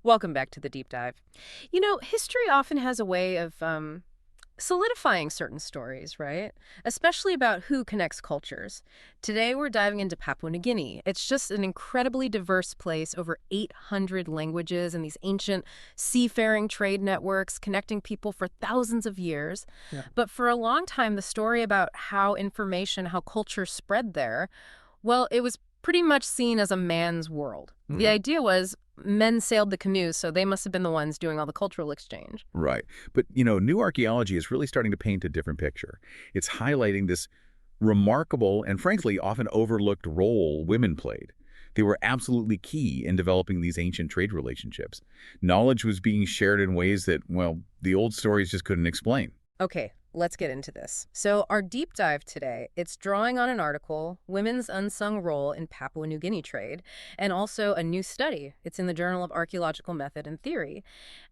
Welcome back to the deep dive. You know, history often has a way of solidifying certain stories, right? Especially about who connects cultures. Today, we're diving into Papua New Guinea. It's just an incredibly diverse place, over 800 languages, and these ancient seafaring trade networks connecting people for thousands of years. Yeah. But for a long time, the story about how information, how culture spread there, well, it was pretty much seen as a man's world. The Mm, idea was men sailed the canoes, so they must have been the ones doing all the cultural exchange. right. But, new archaeology is really starting to paint a different picture. It's highlighting this remarkable and, frankly, often overlooked role women played. They were absolutely key in developing these ancient trade relationships. Knowledge was being shared in ways that, well, the old stories just couldn't explain. Okay, let's get into this. So our deep dive today, it's drawing on an article, Women's Unsung Role in Papua New Guinea Trade, and also a new study. It's in the Journal of Archaeological Method and Theory.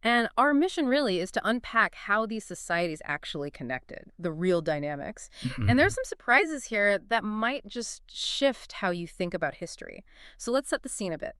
And our mission really is to unpack how these societies actually connected, the real dynamics. And there's some surprises here that might just shift how you think about history. So let's set the scene a bit.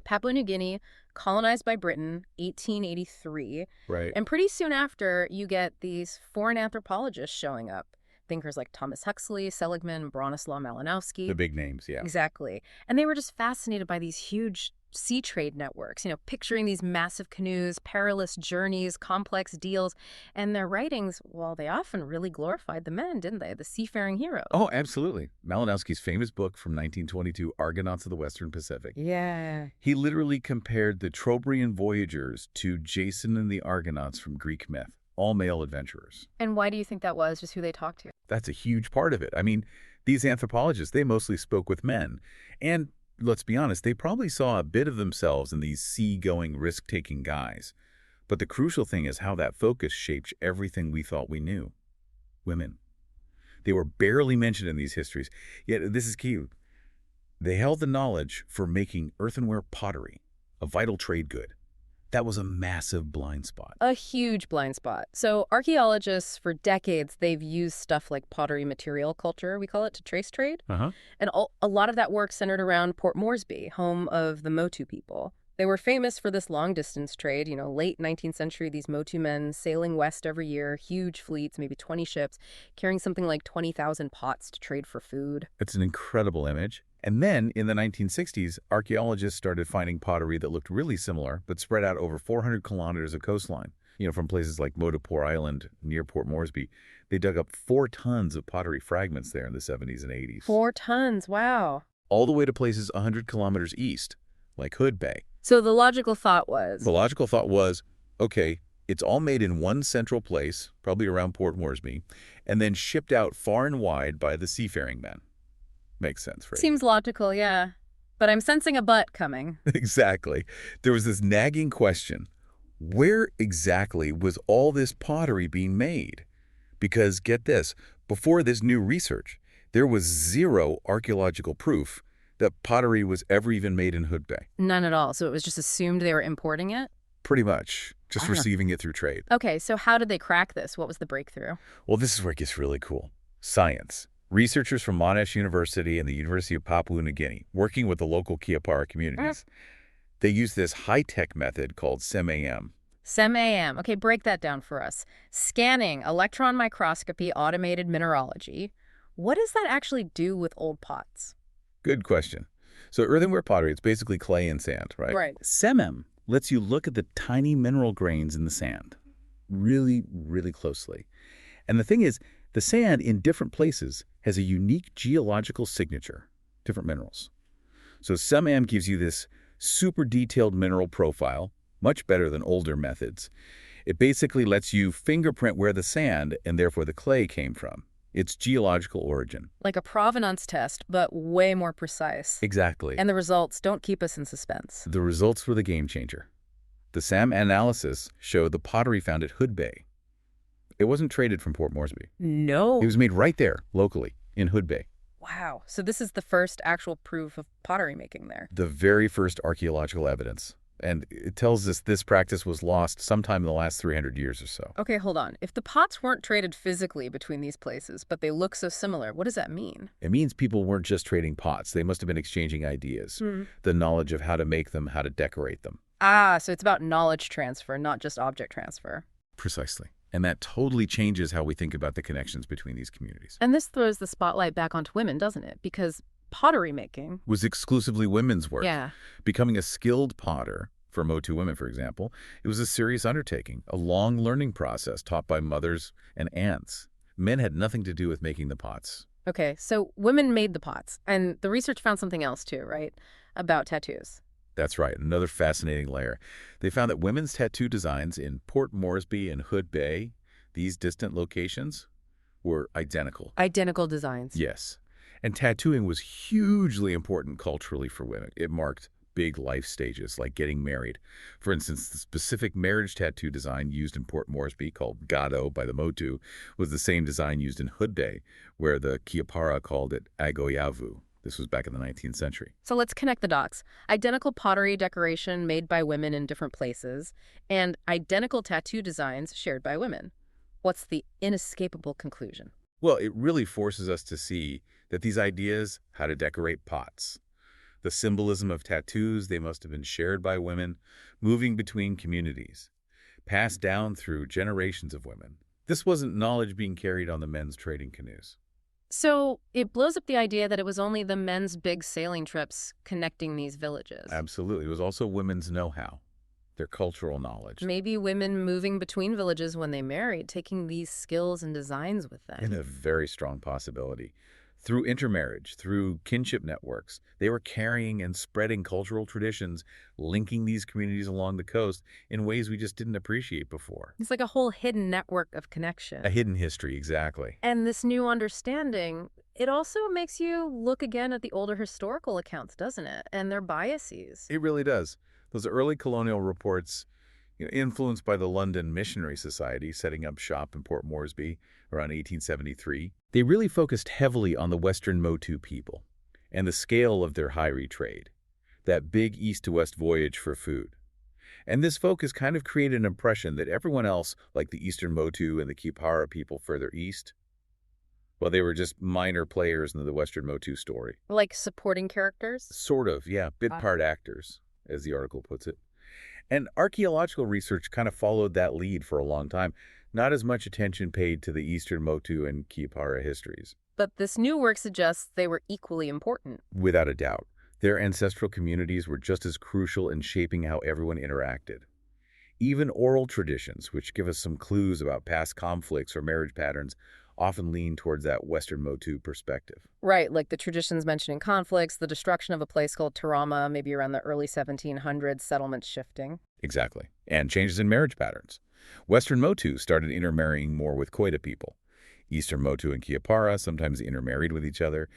Papua New Guinea, colonized by Britain, 1883. Right. And pretty soon after, you get these foreign anthropologists showing up. Thinkers like Thomas Huxley, Seligman, Bronislaw The Malinowski. big names, yeah. Exactly. And they were just fascinated by these huge sea trade networks, picturing these massive canoes, perilous journeys, complex deals. And their writings, well, they often really glorified the men, didn't they? The seafaring heroes. Oh, absolutely. Malinowski's famous book from 1922, Argonauts of the Western Pacific. Yeah. He literally compared the Trobriand voyagers to Jason and the Argonauts from Greek myth, all male adventurers. And why do you think that was? Just who they talked to? That's a huge part of it. I mean, these anthropologists, they mostly spoke with men. And let's be honest, they probably saw a bit of themselves in these sea-going, risk-taking guys. But the crucial thing is how that focus shaped everything we thought we knew. Women. They were barely mentioned in these histories. Yet, this is key. They held the knowledge for making earthenware pottery, a vital trade good. That was a massive blind spot. A huge blind spot. So archaeologists, for decades, they've used stuff like pottery material culture, we call it, to trace trade. Uh-huh. And a lot of that work centered around Port Moresby, home of the Motu people. They were famous for this long-distance trade, late 19th century, these Motu men sailing west every year, huge fleets, maybe 20 ships, carrying something like 20,000 pots to trade for food. It's an incredible image. And then, in the 1960s, archaeologists started finding pottery that looked really similar, but spread out over 400 kilometers of coastline. From places like Motupore Island near Port Moresby. They dug up 4 tons of pottery fragments there in the 70s and 80s. 4 tons, wow. All the way to places 100 kilometers east, like Hood Bay. So the logical thought was... The logical thought was, okay, it's all made in one central place, probably around Port Moresby, and then shipped out far and wide by the seafaring men. Makes sense, right? Seems logical, yeah. But I'm sensing a but coming. Exactly. There was this nagging question. Where exactly was all this pottery being made? Because, get this, before this new research, there was zero archaeological proof that pottery was ever even made in Hood Bay. None at all. So it was just assumed they were importing it? Pretty much. Just Wow. receiving it through trade. Okay, so how did they crack this? What was the breakthrough? Well, this is where it gets really cool. Science. Researchers from Monash University and the University of Papua New Guinea, working with the local Kiapara communities, they use this high-tech method called SEM-AM. SEM-AM. Okay, break that down for us. Scanning, electron microscopy, automated mineralogy. What does that actually do with old pots? Good question. So earthenware pottery, it's basically clay and sand, right? Right. SEM-AM lets you look at the tiny mineral grains in the sand really, really closely. And the thing is, the sand in different places has a unique geological signature, different minerals. So SEM-AM gives you this super detailed mineral profile, much better than older methods. It basically lets you fingerprint where the sand, and therefore the clay, came from, its geological origin. Like a provenance test, but way more precise. Exactly. And the results don't keep us in suspense. The results were the game changer. The SAM analysis showed the pottery found at Hood Bay. It wasn't traded from Port Moresby. No. It was made right there, locally, in Hood Bay. Wow. So this is the first actual proof of pottery making there. The very first archaeological evidence. And it tells us this practice was lost sometime in the last 300 years or so. Okay, hold on. If the pots weren't traded physically between these places, but they look so similar, what does that mean? It means people weren't just trading pots. They must have been exchanging ideas, the knowledge of how to make them, how to decorate them. Ah, so it's about knowledge transfer, not just object transfer. Precisely. And that totally changes how we think about the connections between these communities. And this throws the spotlight back onto women, doesn't it? Because pottery making. Was exclusively women's work. Yeah. Becoming a skilled potter, for Motu women, for example, it was a serious undertaking, a long learning process taught by mothers and aunts. Men had nothing to do with making the pots. Okay, so women made the pots. And the research found something else too, right? About tattoos. That's right, another fascinating layer. They found that women's tattoo designs in Port Moresby and Hood Bay, these distant locations, were identical. Identical designs. Yes. And tattooing was hugely important culturally for women. It marked big life stages, like getting married. For instance, the specific marriage tattoo design used in Port Moresby, called Gado by the Motu, was the same design used in Hood Bay, where the Kiapara called it Agoyavu. This was back in the 19th century. So let's connect the dots. Identical pottery decoration made by women in different places, and identical tattoo designs shared by women. What's the inescapable conclusion? Well, it really forces us to see that these ideas, how to decorate pots, the symbolism of tattoos, they must have been shared by women, moving between communities, passed down through generations of women. This wasn't knowledge being carried on the men's trading canoes. So it blows up the idea that it was only the men's big sailing trips connecting these villages. Absolutely. It was also women's know-how, their cultural knowledge. Maybe women moving between villages when they married, taking these skills and designs with them. And a very strong possibility. Through intermarriage, through kinship networks, they were carrying and spreading cultural traditions, linking these communities along the coast in ways we just didn't appreciate before. It's like a whole hidden network of connection. A hidden history, exactly. And this new understanding, it also makes you look again at the older historical accounts, doesn't it? And their biases. It really does. Those early colonial reports, influenced by the London Missionary Society setting up shop in Port Moresby around 1873, they really focused heavily on the Western Motu people and the scale of their Haere trade, that big east-to-west voyage for food. And this focus kind of created an impression that everyone else, like the Eastern Motu and the Kipara people further east, well, they were just minor players in the Western Motu story. Like supporting characters? Sort of, yeah, bit-part actors, as the article puts it. And archaeological research kind of followed that lead for a long time. Not as much attention paid to the Eastern Motu and Kipara histories. But this new work suggests they were equally important. Without a doubt, their ancestral communities were just as crucial in shaping how everyone interacted. Even oral traditions, which give us some clues about past conflicts or marriage patterns, often lean towards that Western Motu perspective. Right, like the traditions mentioning conflicts, the destruction of a place called Tarama, maybe around the early 1700s, settlements shifting. Exactly. And changes in marriage patterns. Western Motu started intermarrying more with Koita people. Eastern Motu and Kiapara sometimes intermarried with each other.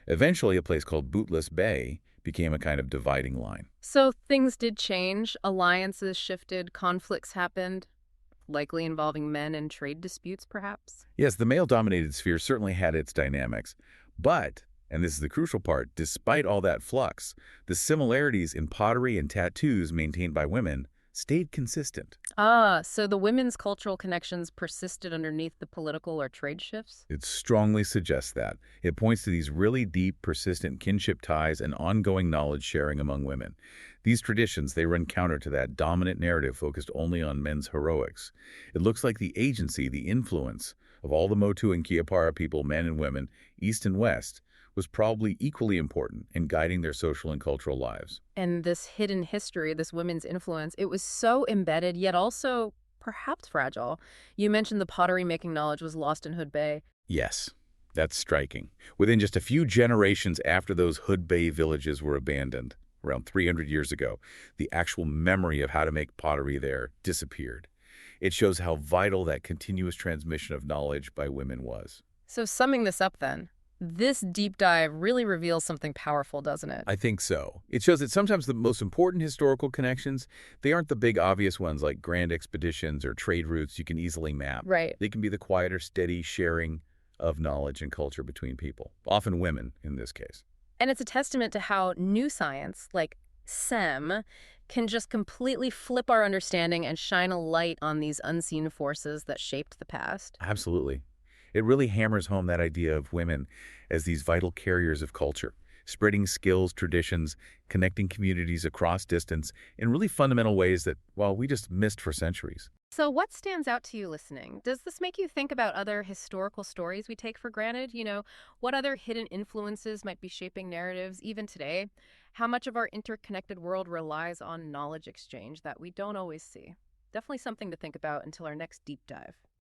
Eventually, a place called Bootless Bay became a kind of dividing line. So things did change, alliances shifted, conflicts happened, likely involving men and trade disputes, perhaps? Yes, the male-dominated sphere certainly had its dynamics. But, and this is the crucial part, despite all that flux, the similarities in pottery and tattoos maintained by women stayed consistent. Ah, so the women's cultural connections persisted underneath the political or trade shifts? It strongly suggests that. It points to these really deep, persistent kinship ties and ongoing knowledge sharing among women. These traditions, they run counter to that dominant narrative focused only on men's heroics. It looks like the agency, the influence of all the Motu and Kiapara people, men and women, east and west, was probably equally important in guiding their social and cultural lives. And this hidden history, this women's influence, it was so embedded, yet also perhaps fragile. You mentioned the pottery-making knowledge was lost in Hood Bay. Yes, that's striking. Within just a few generations after those Hood Bay villages were abandoned, around 300 years ago, the actual memory of how to make pottery there disappeared. It shows how vital that continuous transmission of knowledge by women was. So summing this up then, this deep dive really reveals something powerful, doesn't it? I think so. It shows that sometimes the most important historical connections, they aren't the big obvious ones like grand expeditions or trade routes you can easily map. Right. They can be the quieter, steady sharing of knowledge and culture between people, often women in this case. And it's a testament to how new science, like SEM, can just completely flip our understanding and shine a light on these unseen forces that shaped the past. Absolutely. It really hammers home that idea of women as these vital carriers of culture, spreading skills, traditions, connecting communities across distance in really fundamental ways that, well, we just missed for centuries. So, what stands out to you listening? Does this make you think about other historical stories we take for granted? What other hidden influences might be shaping narratives even today? How much of our interconnected world relies on knowledge exchange that we don't always see? Definitely something to think about until our next deep dive.